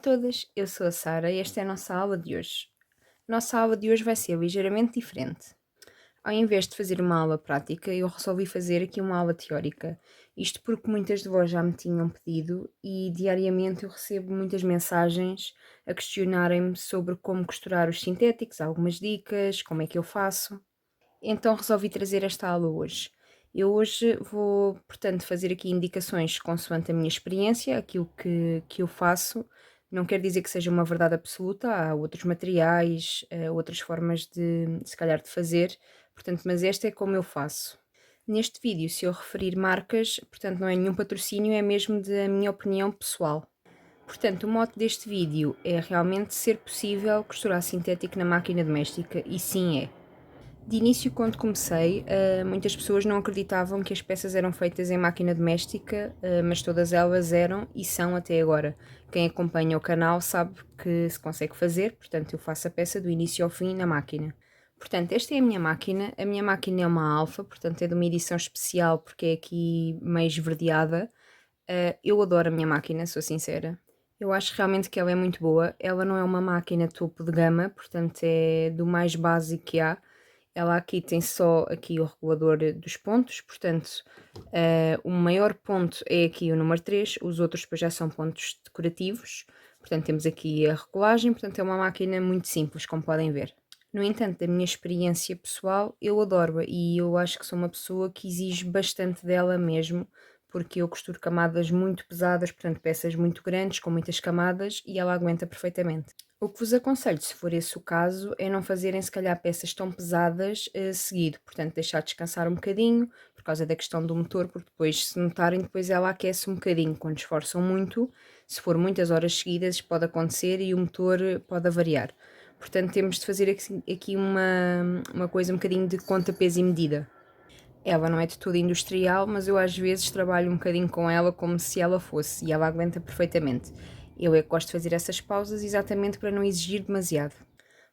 Olá a todas, eu sou a Sara e esta é a nossa aula de hoje. A nossa aula de hoje vai ser ligeiramente diferente. Ao invés de fazer uma aula prática, eu resolvi fazer aqui uma aula teórica. Isto porque muitas de vós já me tinham pedido e diariamente eu recebo muitas mensagens a questionarem-me sobre como costurar os sintéticos, algumas dicas, como é que eu faço. Então resolvi trazer esta aula hoje. Eu hoje vou, portanto, fazer aqui indicações consoante a minha experiência, aquilo que eu faço. Não quer dizer que seja uma verdade absoluta, há outros materiais, outras formas de, se calhar, de fazer, portanto, mas esta é como eu faço. Neste vídeo, se eu referir marcas, portanto, não é nenhum patrocínio, é mesmo da minha opinião pessoal. Portanto, o mote deste vídeo é realmente ser possível costurar sintético na máquina doméstica, e sim é. De início, quando comecei, muitas pessoas não acreditavam que as peças eram feitas em máquina doméstica, mas todas elas eram e são até agora. Quem acompanha o canal sabe que se consegue fazer, portanto eu faço a peça do início ao fim na máquina. Portanto, esta é a minha máquina é uma Alfa, portanto é de uma edição especial porque é aqui meio esverdeada. Eu adoro a minha máquina, sou sincera. Eu acho realmente que ela é muito boa. Ela não é uma máquina topo de gama, portanto é do mais básico que há. Ela aqui tem só aqui o regulador dos pontos, portanto o maior ponto é aqui o número 3, os outros depois já são pontos decorativos. Portanto temos aqui a regulagem, portanto é uma máquina muito simples, como podem ver. No entanto, da minha experiência pessoal, eu adoro-a e eu acho que sou uma pessoa que exige bastante dela mesmo, porque eu costuro camadas muito pesadas, portanto peças muito grandes, com muitas camadas, e ela aguenta perfeitamente. O que vos aconselho, se for esse o caso, é não fazerem se calhar peças tão pesadas seguido, portanto deixar descansar um bocadinho, por causa da questão do motor, porque depois, se notarem, depois ela aquece um bocadinho, quando esforçam muito, se for muitas horas seguidas pode acontecer e o motor pode avariar. Portanto temos de fazer aqui uma coisa um bocadinho de conta, peso e medida. Ela não é de tudo industrial, mas eu às vezes trabalho um bocadinho com ela como se ela fosse e ela aguenta perfeitamente. Eu é que gosto de fazer essas pausas exatamente para não exigir demasiado.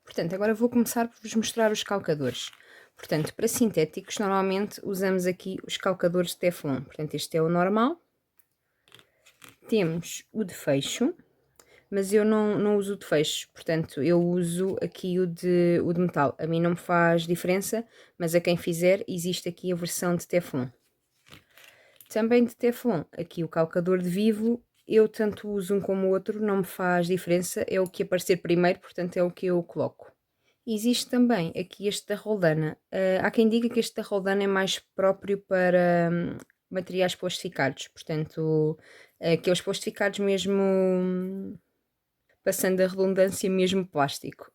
Portanto, agora vou começar por vos mostrar os calcadores. Portanto, para sintéticos, normalmente usamos aqui os calcadores de Teflon. Portanto, este é o normal. Temos o de fecho, mas eu não uso o de fecho, portanto eu uso aqui o de metal. A mim não me faz diferença, mas a quem fizer existe aqui a versão de Teflon. Também de Teflon, aqui o calcador de vivo, eu tanto uso um como o outro, não me faz diferença, é o que aparecer primeiro, portanto é o que eu coloco. Existe também aqui este da Roldana. Há quem diga que este da Roldana é mais próprio para materiais plastificados, portanto aqueles plastificados mesmo passando a redundância mesmo plástico.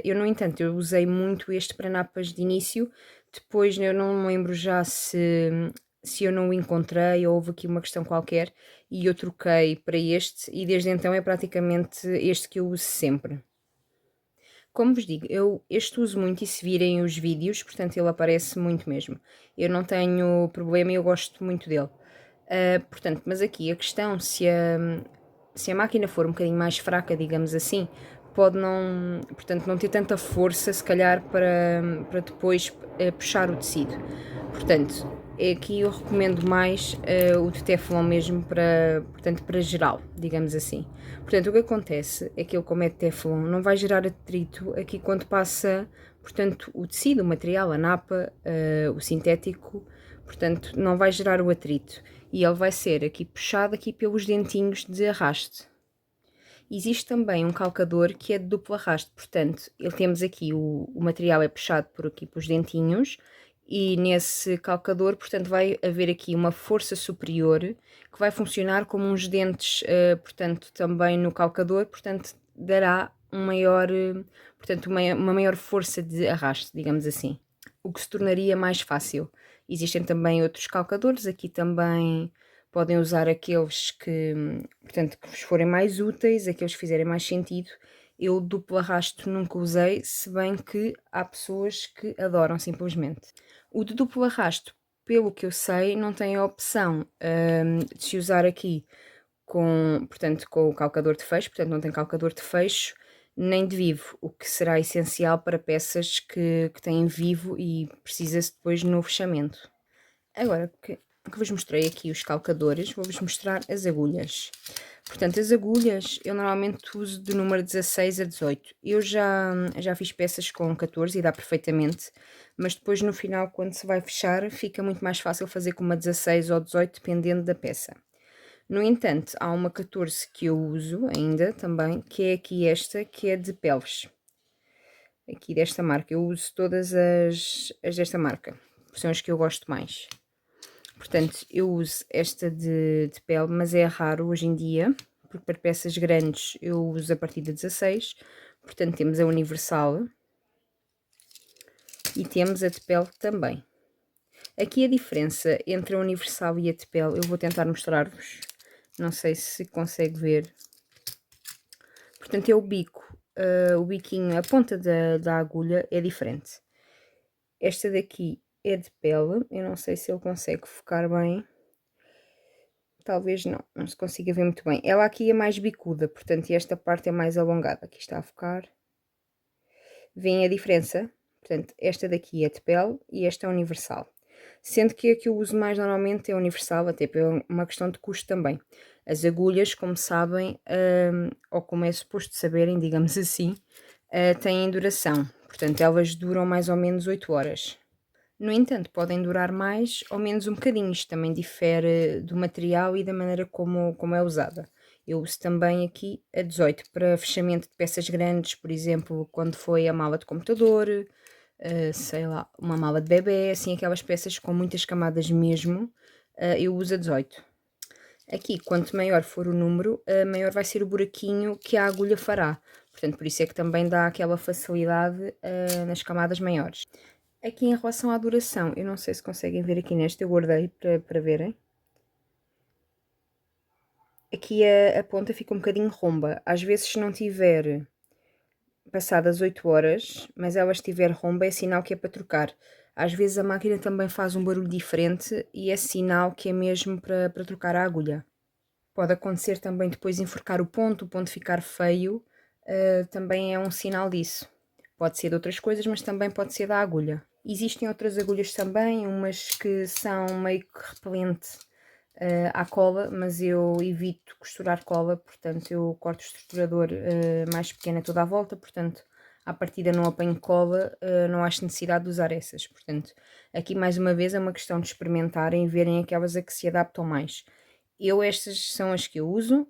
Eu, no entanto, eu usei muito este para napas de início, depois eu não me lembro já se eu não o encontrei ou houve aqui uma questão qualquer e eu troquei para este e desde então é praticamente este que eu uso sempre. Como vos digo, eu este uso muito e se virem os vídeos, portanto ele aparece muito mesmo. Eu não tenho problema e eu gosto muito dele. Portanto, mas aqui a questão se a máquina for um bocadinho mais fraca, digamos assim, pode não, portanto, não ter tanta força, se calhar, para depois puxar o tecido. Portanto, aqui eu recomendo mais o de Teflon mesmo para, portanto, para geral, digamos assim. Portanto, o que acontece é que ele, como é de Teflon, não vai gerar atrito aqui quando passa, portanto, o tecido, o material, a napa, o sintético, portanto, não vai gerar o atrito e ele vai ser aqui puxado aqui pelos dentinhos de arraste. Existe também um calcador que é de duplo arraste, portanto, ele temos aqui o material é puxado por aqui pelos dentinhos e nesse calcador, portanto, vai haver aqui uma força superior que vai funcionar como uns dentes, portanto, também no calcador, portanto, dará um maior, portanto, uma maior força de arraste, digamos assim, o que se tornaria mais fácil. Existem também outros calcadores, aqui também podem usar aqueles que, portanto, que vos forem mais úteis, aqueles que fizerem mais sentido. Eu duplo arrasto nunca usei, se bem que há pessoas que adoram simplesmente. O de duplo arrasto, pelo que eu sei, não tem a opção de se usar aqui portanto, com o calcador de fecho, portanto não tem calcador de fecho nem de vivo, o que será essencial para peças que têm vivo e precisa-se depois no fechamento. Agora que vos mostrei aqui os calcadores, vou-vos mostrar as agulhas. Portanto, as agulhas eu normalmente uso de número 16 a 18. Eu já fiz peças com 14 e dá perfeitamente, mas depois no final, quando se vai fechar, fica muito mais fácil fazer com uma 16 ou 18, dependendo da peça. No entanto, há uma 14 que eu uso ainda também, que é aqui esta, que é de pelves. Aqui desta marca, eu uso todas as desta marca, são as que eu gosto mais. Portanto, eu uso esta de pele, mas é raro hoje em dia, porque para peças grandes eu uso a partir de 16. Portanto, temos a universal e temos a de pele também. Aqui a diferença entre a universal e a de pele, eu vou tentar mostrar-vos, não sei se consegue ver. Portanto, é o bico, o biquinho, a ponta da agulha é diferente. Esta daqui é de pele, eu não sei se ele consegue focar bem. Talvez não se consiga ver muito bem. Ela aqui é mais bicuda, portanto, esta parte é mais alongada. Aqui está a focar. Vêem a diferença? Portanto, esta daqui é de pele e esta é universal. Sendo que a que eu uso mais normalmente é universal, até por uma questão de custo também. As agulhas, como sabem, ou como é suposto saberem, digamos assim, têm duração. Portanto, elas duram mais ou menos 8 horas. No entanto, podem durar mais ou menos um bocadinho, isto também difere do material e da maneira como é usada. Eu uso também aqui a 18 para fechamento de peças grandes, por exemplo, quando foi a mala de computador, sei lá, uma mala de bebê, assim aquelas peças com muitas camadas mesmo, eu uso a 18. Aqui, quanto maior for o número, maior vai ser o buraquinho que a agulha fará. Portanto, por isso é que também dá aquela facilidade nas camadas maiores. Aqui em relação à duração, eu não sei se conseguem ver aqui neste, eu guardei para verem. Aqui a ponta fica um bocadinho romba. Às vezes, se não tiver passadas 8 horas, mas ela estiver romba, é sinal que é para trocar. Às vezes a máquina também faz um barulho diferente e é sinal que é mesmo para trocar a agulha. Pode acontecer também depois enforcar o ponto ficar feio, também é um sinal disso. Pode ser de outras coisas, mas também pode ser da agulha. Existem outras agulhas também, umas que são meio que repelente à cola, mas eu evito costurar cola, portanto eu corto o estruturador mais pequeno toda a volta, portanto à partida não apanho cola, não acho necessidade de usar essas. Portanto, aqui mais uma vez é uma questão de experimentarem e verem aquelas a que se adaptam mais. Estas são as que eu uso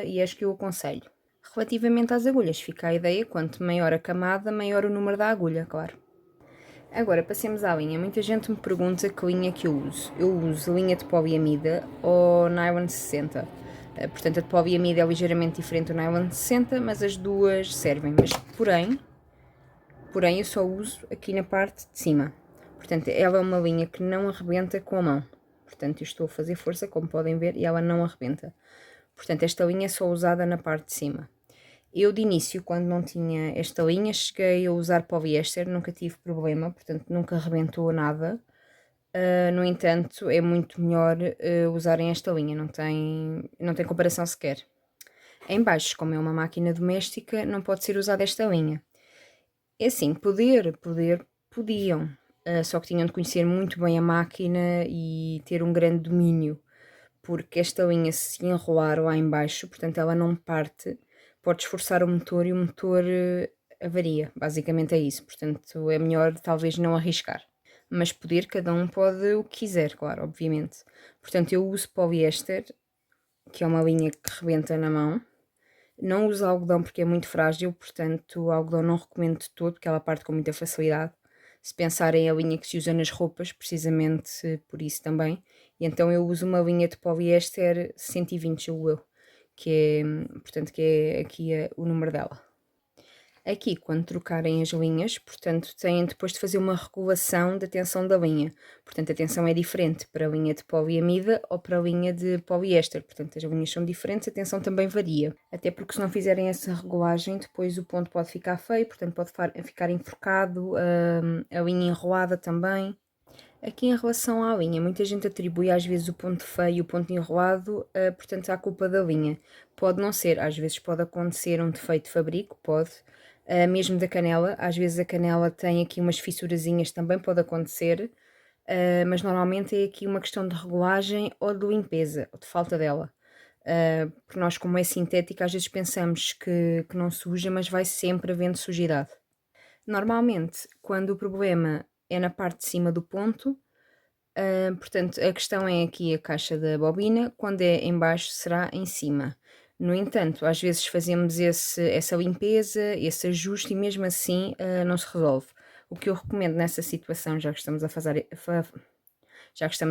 e as que eu aconselho. Relativamente às agulhas, fica a ideia, quanto maior a camada, maior o número da agulha, claro. Agora, passemos à linha. Muita gente me pergunta que linha que eu uso. Eu uso linha de poliamida ou nylon 60. Portanto, a de poliamida é ligeiramente diferente do nylon 60, mas as duas servem. Mas, porém, eu só uso aqui na parte de cima. Portanto, ela é uma linha que não arrebenta com a mão. Portanto, eu estou a fazer força, como podem ver, e ela não arrebenta. Portanto, esta linha é só usada na parte de cima. Eu, de início, quando não tinha esta linha, cheguei a usar poliéster, nunca tive problema, portanto, nunca arrebentou nada. No entanto, é muito melhor usarem esta linha, não tem comparação sequer. Em baixo, como é uma máquina doméstica, não pode ser usada esta linha. É assim, podiam, só que tinham de conhecer muito bem a máquina e ter um grande domínio, porque esta linha, se enrolar lá em baixo, portanto ela não parte, pode esforçar o motor e o motor avaria, basicamente é isso, portanto é melhor talvez não arriscar. Mas cada um pode o que quiser, claro, obviamente. Portanto, eu uso poliéster, que é uma linha que rebenta na mão. Não uso algodão porque é muito frágil, portanto, o algodão não recomendo de todo, porque ela parte com muita facilidade. Se pensarem a linha que se usa nas roupas, precisamente por isso também. E então eu uso uma linha de poliéster 120, julgo eu, portanto, que é aqui o número dela. Aqui, quando trocarem as linhas, portanto, têm depois de fazer uma regulação da tensão da linha. Portanto, a tensão é diferente para a linha de poliamida ou para a linha de poliéster. Portanto, as linhas são diferentes, a tensão também varia. Até porque se não fizerem essa regulagem, depois o ponto pode ficar feio, portanto pode ficar enforcado, a linha enrolada também. Aqui em relação à linha, muita gente atribui às vezes o ponto feio e o ponto enrolado, portanto, à culpa da linha. Pode não ser, às vezes pode acontecer um defeito de fabrico, pode. Mesmo da canela, às vezes a canela tem aqui umas fissurazinhas, também pode acontecer, mas normalmente é aqui uma questão de regulagem ou de limpeza, ou de falta dela. porque nós, como é sintética, às vezes pensamos que não suja, mas vai sempre havendo sujidade. Normalmente, quando o problema é na parte de cima do ponto, portanto, a questão é aqui a caixa da bobina, quando é em baixo será em cima. No entanto, às vezes fazemos essa limpeza, esse ajuste e mesmo assim não se resolve. O que eu recomendo nessa situação, já que estamos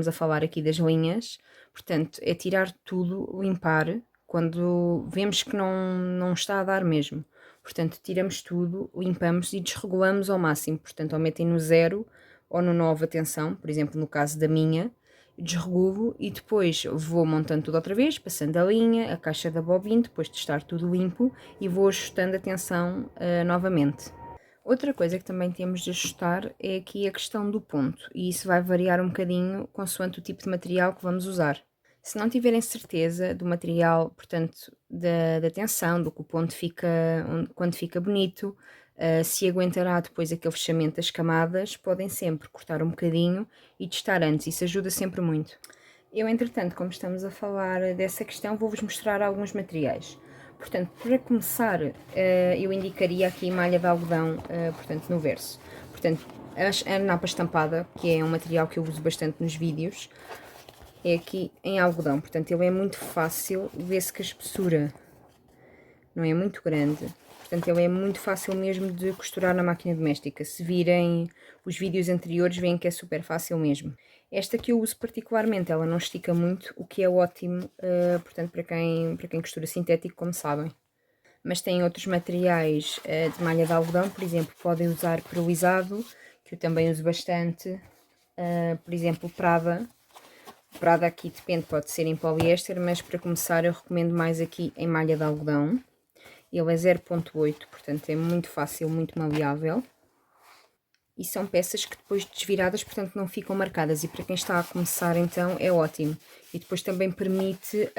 a falar aqui das linhas, portanto, é tirar tudo, limpar, quando vemos que não está a dar mesmo. Portanto, tiramos tudo, limpamos e desregulamos ao máximo. Portanto, ou metem no 0 ou no 9 a tensão, por exemplo, no caso da minha, desregulo e depois vou montando tudo outra vez, passando a linha, a caixa da bobina, depois de estar tudo limpo, e vou ajustando a tensão novamente. Outra coisa que também temos de ajustar é aqui a questão do ponto, e isso vai variar um bocadinho consoante o tipo de material que vamos usar. Se não tiverem certeza do material, portanto, da tensão, do que o ponto fica, quando fica bonito, se aguentará depois aquele fechamento das camadas, podem sempre cortar um bocadinho e testar antes, isso ajuda sempre muito. Eu, entretanto, como estamos a falar dessa questão, vou-vos mostrar alguns materiais. Portanto, para começar, eu indicaria aqui malha de algodão, portanto, no verso. Portanto, a napa estampada, que é um material que eu uso bastante nos vídeos, é aqui em algodão. Portanto, ele é muito fácil, vê-se que a espessura não é muito grande. Portanto, ele é muito fácil mesmo de costurar na máquina doméstica. Se virem os vídeos anteriores, veem que é super fácil mesmo. Esta que eu uso particularmente, ela não estica muito, o que é ótimo, portanto, para quem costura sintético, como sabem. Mas tem outros materiais de malha de algodão, por exemplo, podem usar perolizado, que eu também uso bastante. Por exemplo, Prada. Prada aqui depende, pode ser em poliéster, mas para começar eu recomendo mais aqui em malha de algodão. Ele é 0.8, portanto é muito fácil, muito maleável. E são peças que depois desviradas, portanto não ficam marcadas, e para quem está a começar então é ótimo. E depois também permite,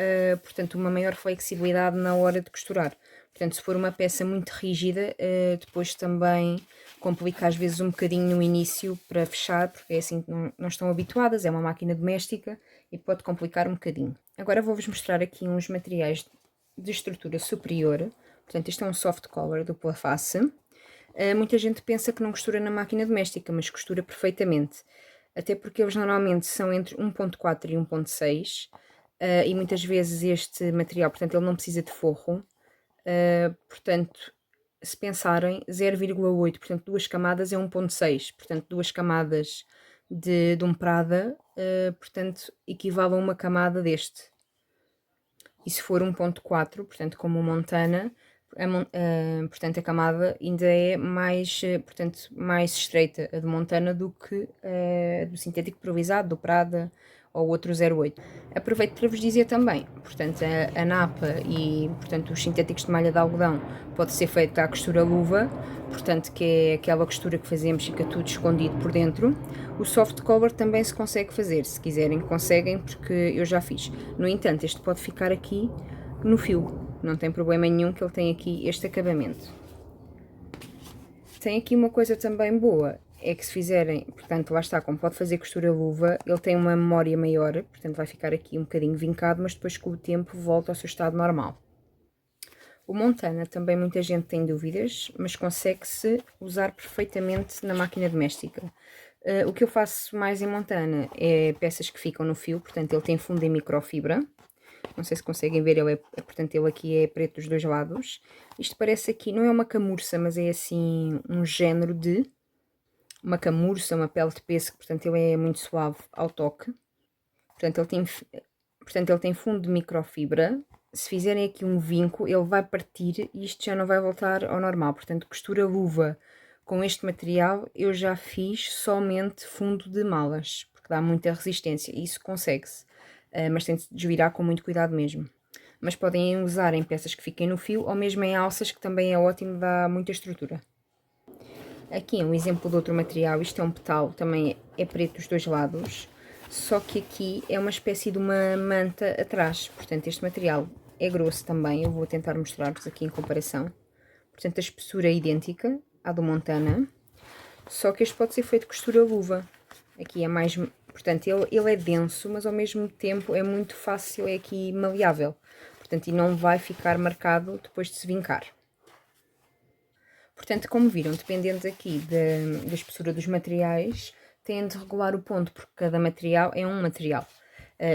portanto, uma maior flexibilidade na hora de costurar. Portanto, se for uma peça muito rígida, depois também complica às vezes um bocadinho no início para fechar, porque é assim que não estão habituadas, é uma máquina doméstica e pode complicar um bocadinho. Agora vou-vos mostrar aqui uns materiais de estrutura superior. Portanto, este é um soft collar dupla face. Muita gente pensa que não costura na máquina doméstica, mas costura perfeitamente. Até porque eles normalmente são entre 1.4 e 1.6 e muitas vezes este material, portanto, ele não precisa de forro. Portanto, se pensarem, 0,8, portanto, duas camadas é 1.6. Portanto, duas camadas de um Prada, portanto, equivale a uma camada deste. E se for 1.4, portanto, como o Montana, portanto, a camada ainda é mais, portanto, mais estreita, a de Montana, do que a do sintético improvisado, do Prada ou outro 08. Aproveito para vos dizer também, portanto, a napa e, portanto, os sintéticos de malha de algodão pode ser feita à costura luva, portanto, que é aquela costura que fazemos, fica tudo escondido por dentro. O soft cover também se consegue fazer, se quiserem conseguem, porque eu já fiz. No entanto, este pode ficar aqui no fio, não tem problema nenhum que ele tem aqui este acabamento. Tem aqui uma coisa também boa, é que se fizerem, portanto, lá está, como pode fazer costura luva, ele tem uma memória maior, portanto vai ficar aqui um bocadinho vincado, mas depois com o tempo volta ao seu estado normal. O Montana também muita gente tem dúvidas, mas consegue-se usar perfeitamente na máquina doméstica. O que eu faço mais em Montana é peças que ficam no fio, portanto ele tem fundo em microfibra. Não sei se conseguem ver, portanto ele aqui é preto dos dois lados. Isto parece aqui, não é uma camurça, mas é assim um género de uma camurça, uma pele de pêssego, portanto ele é muito suave ao toque. Portanto ele tem fundo de microfibra. Se fizerem aqui um vinco, ele vai partir e isto já não vai voltar ao normal. Portanto, costura luva com este material eu já fiz somente fundo de malas, porque dá muita resistência e isso consegue-se, mas tem de se desvirar com muito cuidado mesmo. Mas podem usar em peças que fiquem no fio ou mesmo em alças, que também é ótimo, dá muita estrutura. Aqui é um exemplo de outro material, isto é um petal, também é preto dos dois lados. Só que aqui é uma espécie de uma manta atrás, portanto este material é grosso também, eu vou tentar mostrar-vos aqui em comparação. Portanto a espessura é idêntica à do Montana, só que este pode ser feito de costura luva. Aqui é mais, Portanto, ele é denso, mas ao mesmo tempo é muito fácil, é aqui maleável. Portanto, e não vai ficar marcado depois de se vincar. Portanto, como viram, dependendo aqui da espessura dos materiais, têm de regular o ponto, porque cada material é um material.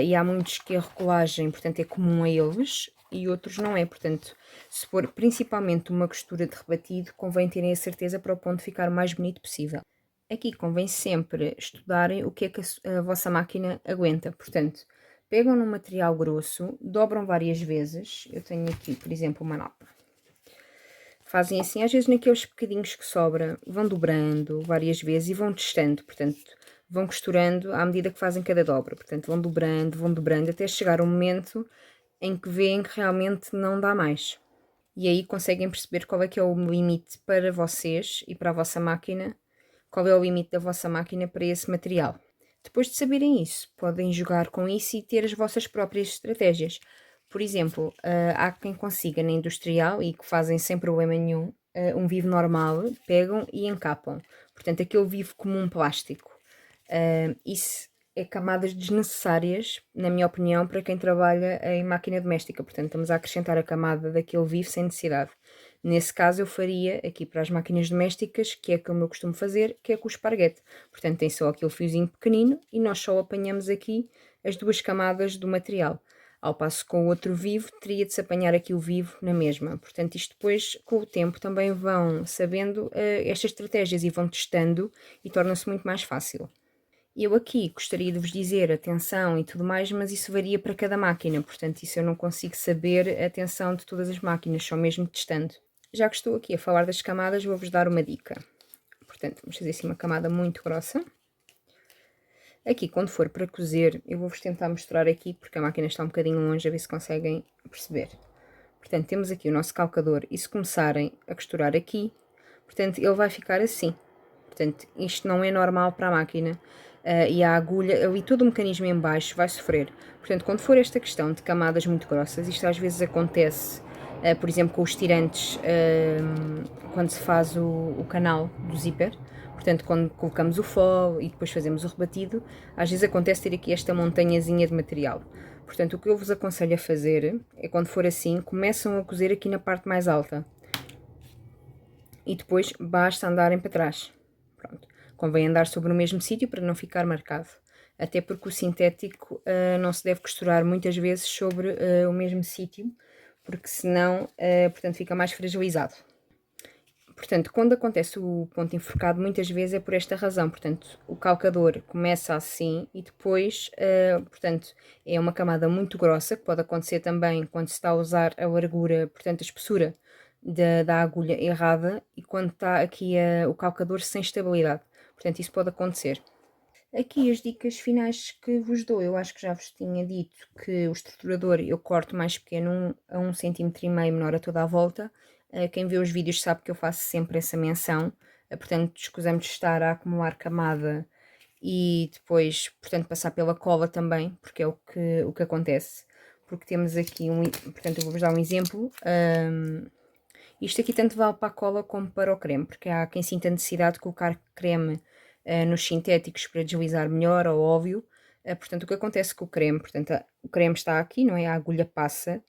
E há muitos que a regulagem, portanto, é comum a eles e outros não é. Portanto, se for principalmente uma costura de rebatido, convém terem a certeza para o ponto ficar o mais bonito possível. Aqui convém sempre estudarem o que é que a vossa máquina aguenta. Portanto, pegam num material grosso, dobram várias vezes. Eu tenho aqui, por exemplo, uma napa. Fazem assim, às vezes naqueles bocadinhos que sobra, vão dobrando várias vezes e vão testando, portanto, vão costurando à medida que fazem cada dobra, portanto, vão dobrando, até chegar o momento em que veem que realmente não dá mais. E aí conseguem perceber qual é que é o limite para vocês e para a vossa máquina, qual é o limite da vossa máquina para esse material. Depois de saberem isso, podem jogar com isso e ter as vossas próprias estratégias. Por exemplo, há quem consiga na industrial e que fazem sem problema nenhum um vivo normal, pegam e encapam. Portanto, aquele vivo como um plástico. Isso é camadas desnecessárias, na minha opinião, para quem trabalha em máquina doméstica. Portanto, estamos a acrescentar a camada daquele vivo sem necessidade. Nesse caso, eu faria aqui para as máquinas domésticas, que é como eu costumo fazer, que é com o esparguete. Portanto, tem só aquele fiozinho pequenino e nós só apanhamos aqui as duas camadas do material. Ao passo que com o outro vivo, teria de se apanhar aqui o vivo na mesma. Portanto, isto depois, com o tempo, também vão sabendo estas estratégias e vão testando e torna-se muito mais fácil. Eu aqui gostaria de vos dizer atenção e tudo mais, mas isso varia para cada máquina, portanto isso eu não consigo saber a atenção de todas as máquinas, só mesmo testando. Já que estou aqui a falar das camadas, vou-vos dar uma dica. Portanto, vamos fazer assim uma camada muito grossa. Aqui, quando for para cozer, eu vou-vos tentar mostrar aqui, porque a máquina está um bocadinho longe, a ver se conseguem perceber. Portanto, temos aqui o nosso calcador e se começarem a costurar aqui, portanto, ele vai ficar assim. Portanto, isto não é normal para a máquina. E a agulha, ali todo o mecanismo em baixo vai sofrer. Portanto, quando for esta questão de camadas muito grossas, isto às vezes acontece, por exemplo, com os tirantes, quando se faz o canal do zíper. Portanto, quando colocamos o fol e depois fazemos o rebatido, às vezes acontece ter aqui esta montanhazinha de material. Portanto, o que eu vos aconselho a fazer é, quando for assim, começam a cozer aqui na parte mais alta. E depois basta andarem para trás. Pronto. Convém andar sobre o mesmo sítio para não ficar marcado. Até porque o sintético não se deve costurar muitas vezes sobre o mesmo sítio, porque senão, portanto, fica mais fragilizado. Portanto, quando acontece o ponto enforcado, muitas vezes é por esta razão. Portanto, o calcador começa assim e depois, portanto, é uma camada muito grossa, que pode acontecer também quando se está a usar a largura, portanto, a espessura da agulha errada e quando está aqui o calcador sem estabilidade. Portanto, isso pode acontecer. Aqui as dicas finais que vos dou, eu acho que já vos tinha dito que o estruturador eu corto mais pequeno, a 1,5 cm menor a toda a volta. Quem vê os vídeos sabe que eu faço sempre essa menção, portanto escusamos de estar a acumular camada e depois, portanto, passar pela cola também, porque é o que acontece. Porque temos aqui, portanto eu vou-vos dar um exemplo. Isto aqui tanto vale para a cola como para o creme, porque há quem sinta a necessidade de colocar creme nos sintéticos para deslizar melhor, ou óbvio. Portanto, o que acontece com o creme? Portanto, o creme está aqui, não é? A agulha passa,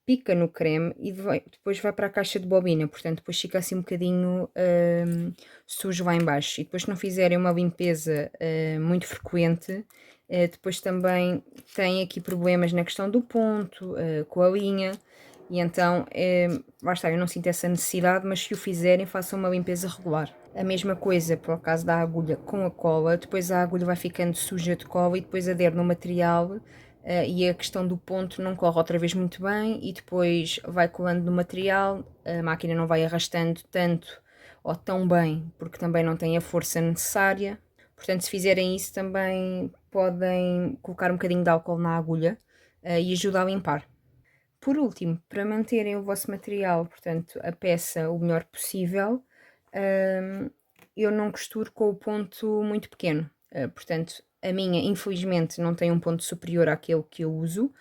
pica no creme e depois vai para a caixa de bobina, portanto depois fica assim um bocadinho sujo lá em baixo. E depois se não fizerem uma limpeza muito frequente, depois também tem aqui problemas na questão do ponto, com a linha, e então, lá está, eu não sinto essa necessidade, mas se o fizerem, façam uma limpeza regular. A mesma coisa para o caso da agulha com a cola, depois a agulha vai ficando suja de cola e depois adere no material e a questão do ponto não corre outra vez muito bem e depois vai colando no material, a máquina não vai arrastando tanto ou tão bem, porque também não tem a força necessária. Portanto, se fizerem isso também podem colocar um bocadinho de álcool na agulha e ajuda a limpar. Por último, para manterem o vosso material, portanto, a peça o melhor possível, eu não costuro com o ponto muito pequeno. Portanto, a minha, infelizmente, não tem um ponto superior àquele que eu uso.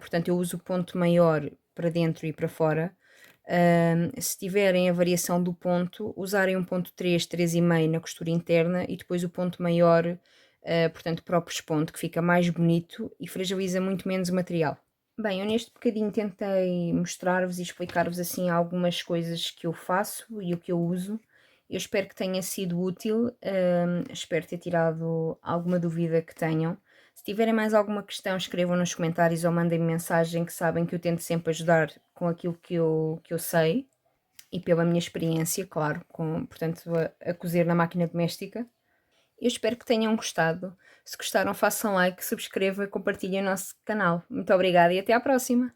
Portanto, eu uso o ponto maior para dentro e para fora. Se tiverem a variação do ponto, usarem um ponto 3, 3,5 na costura interna e depois o ponto maior portanto próprios ponto, que fica mais bonito e fragiliza muito menos o material. Bem, eu neste bocadinho tentei mostrar-vos e explicar-vos assim algumas coisas que eu faço e o que eu uso. Eu espero que tenha sido útil, espero ter tirado alguma dúvida que tenham. Se tiverem mais alguma questão, escrevam nos comentários ou mandem-me mensagem, que sabem que eu tento sempre ajudar com aquilo que eu sei e pela minha experiência, claro, portanto, a cozer na máquina doméstica. Eu espero que tenham gostado. Se gostaram, façam like, subscrevam e compartilhem o nosso canal. Muito obrigada e até à próxima!